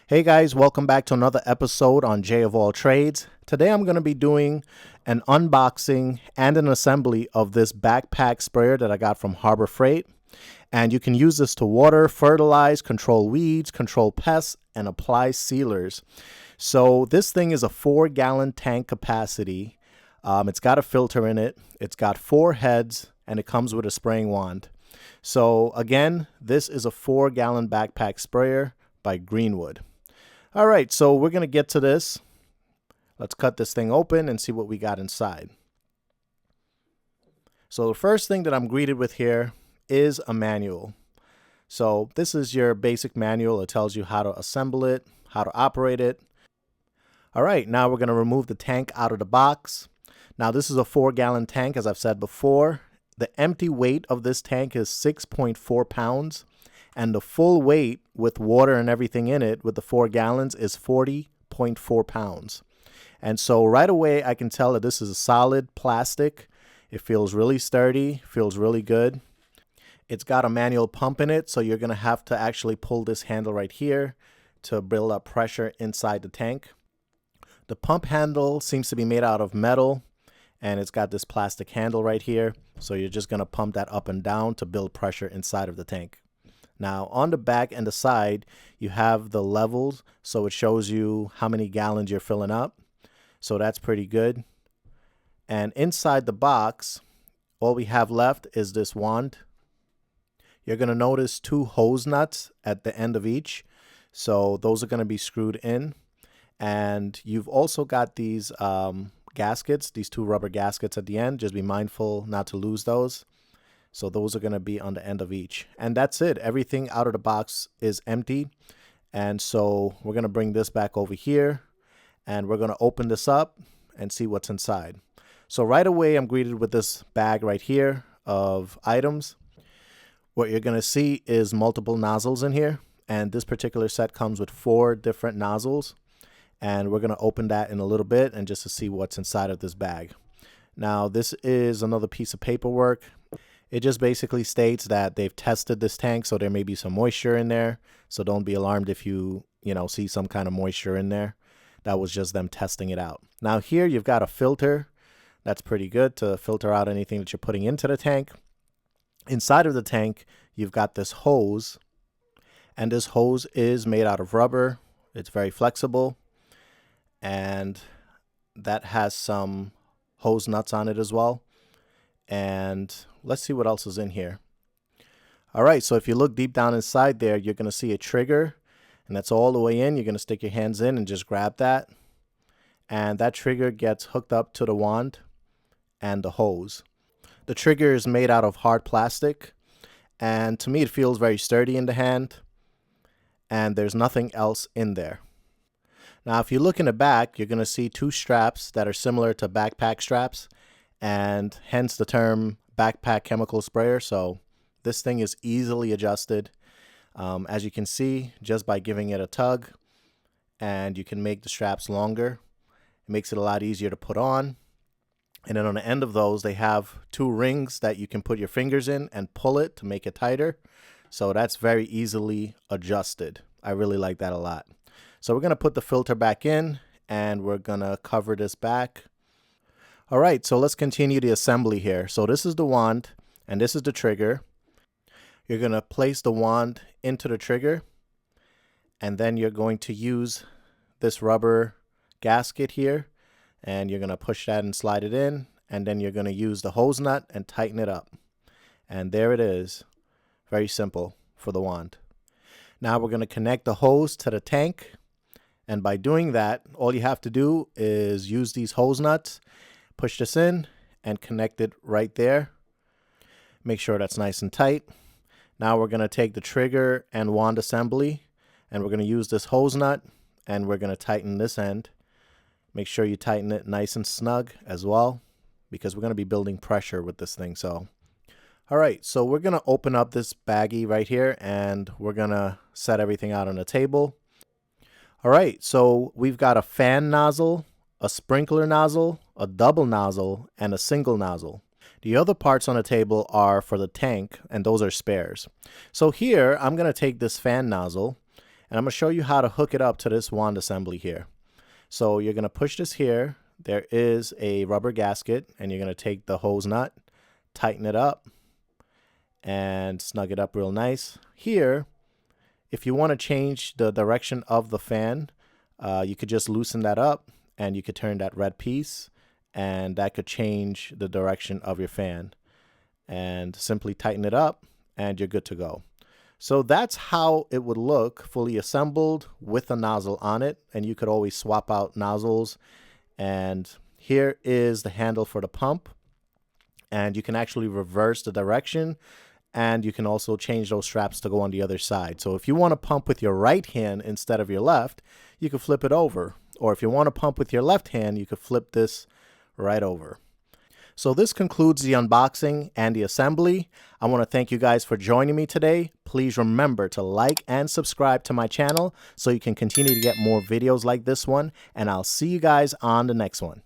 Hey guys, welcome back to another episode on J of All Trades. Today I'm going to be doing an unboxing and an assembly of this backpack sprayer that I got from Harbor Freight. And you can use this to water, fertilize, control weeds, control pests, and apply sealers. So this thing is a 4-gallon tank capacity. It's got a filter in it. It's got 4 heads and it comes with a spraying wand. So again, this is a 4-gallon backpack sprayer by Greenwood. All right, so we're going to get to this. Let's cut this thing open and see what we got inside. So the first thing that I'm greeted with here is a manual. So this is your basic manual. It tells you how to assemble it, how to operate it. All right, now we're going to remove the tank out of the box. Now this is a 4-gallon tank, as I've said before. The empty weight of this tank is 6.4 pounds. And the full weight with water and everything in it with the 4 gallons is 40.4 pounds. And so right away I can tell that this is a solid plastic. It feels really sturdy, feels really good. It's got a manual pump in it, so you're going to have to actually pull this handle right here to build up pressure inside the tank. The pump handle seems to be made out of metal, and it's got this plastic handle right here. So you're just going to pump that up and down to build pressure inside of the tank. Now on the back and the side, you have the levels, so it shows you how many gallons you're filling up. So that's pretty good. And inside the box, all we have left is this wand. You're going to notice 2 hose nuts at the end of each. So those are going to be screwed in. And you've also got these gaskets, these 2 rubber gaskets at the end. Just be mindful not to lose those. So those are going to be on the end of each. And that's it. Everything out of the box is empty. And so we're going to bring this back over here. And we're going to open this up and see what's inside. So right away, I'm greeted with this bag right here of items. What you're going to see is multiple nozzles in here. And this particular set comes with 4 different nozzles. And we're going to open that in a little bit and just to see what's inside of this bag. Now, this is another piece of paperwork. It just basically states that they've tested this tank, so there may be some moisture in there. So don't be alarmed if you see some kind of moisture in there. That was just them testing it out. Now here you've got a filter. That's pretty good to filter out anything that you're putting into the tank. Inside of the tank, you've got this hose. And this hose is made out of rubber. It's very flexible. And that has some hose nuts on it as well. And let's see what else is in here. All right, so if you look deep down inside there, you're going to see a trigger, and that's all the way in. You're going to stick your hands in and just grab that. And that trigger gets hooked up to the wand and the hose. The trigger is made out of hard plastic, and to me it feels very sturdy in the hand, and there's nothing else in there. Now, if you look in the back, you're going to see 2 straps that are similar to backpack straps, and hence the term backpack chemical sprayer. So this thing is easily adjusted, as you can see, just by giving it a tug, and you can make the straps longer. It makes it a lot easier to put on. And then on the end of those, they have 2 rings that you can put your fingers in and pull it to make it tighter. So that's very easily adjusted. I really like that a lot. So we're going to put the filter back in, and we're going to cover this back. All right, so let's continue the assembly here. So this is the wand, and this is the trigger. You're going to place the wand into the trigger, and then you're going to use this rubber gasket here, and you're going to push that and slide it in, and then you're going to use the hose nut and tighten it up. And there it is. Very simple for the wand. Now we're going to connect the hose to the tank, and by doing that, all you have to do is use these hose nuts. Push this in and connect it right there. Make sure that's nice and tight. Now we're going to take the trigger and wand assembly, and we're going to use this hose nut, and we're going to tighten this end. Make sure you tighten it nice and snug as well, because we're going to be building pressure with this thing. So, all right, so we're going to open up this baggie right here, and we're going to set everything out on the table. All right, so we've got a fan nozzle, a sprinkler nozzle, a double nozzle, and a single nozzle. The other parts on the table are for the tank, and those are spares. So here, I'm going to take this fan nozzle, And I'm going to show you how to hook it up to this wand assembly here. So you're going to push this here. There is a rubber gasket, and you're going to take the hose nut, tighten it up, and snug it up real nice. Here, if you want to change the direction of the fan, you could just loosen that up, and you could turn that red piece, and that could change the direction of your fan. And simply tighten it up, and you're good to go. So that's how it would look fully assembled with a nozzle on it, and you could always swap out nozzles. And here is the handle for the pump, and you can actually reverse the direction, and you can also change those straps to go on the other side. So if you want to pump with your right hand instead of your left, you could flip it over. Or if you want to pump with your left hand, you could flip this right over. So this concludes the unboxing and the assembly. I want to thank you guys for joining me today. Please remember to like and subscribe to my channel so you can continue to get more videos like this one. And I'll see you guys on the next one.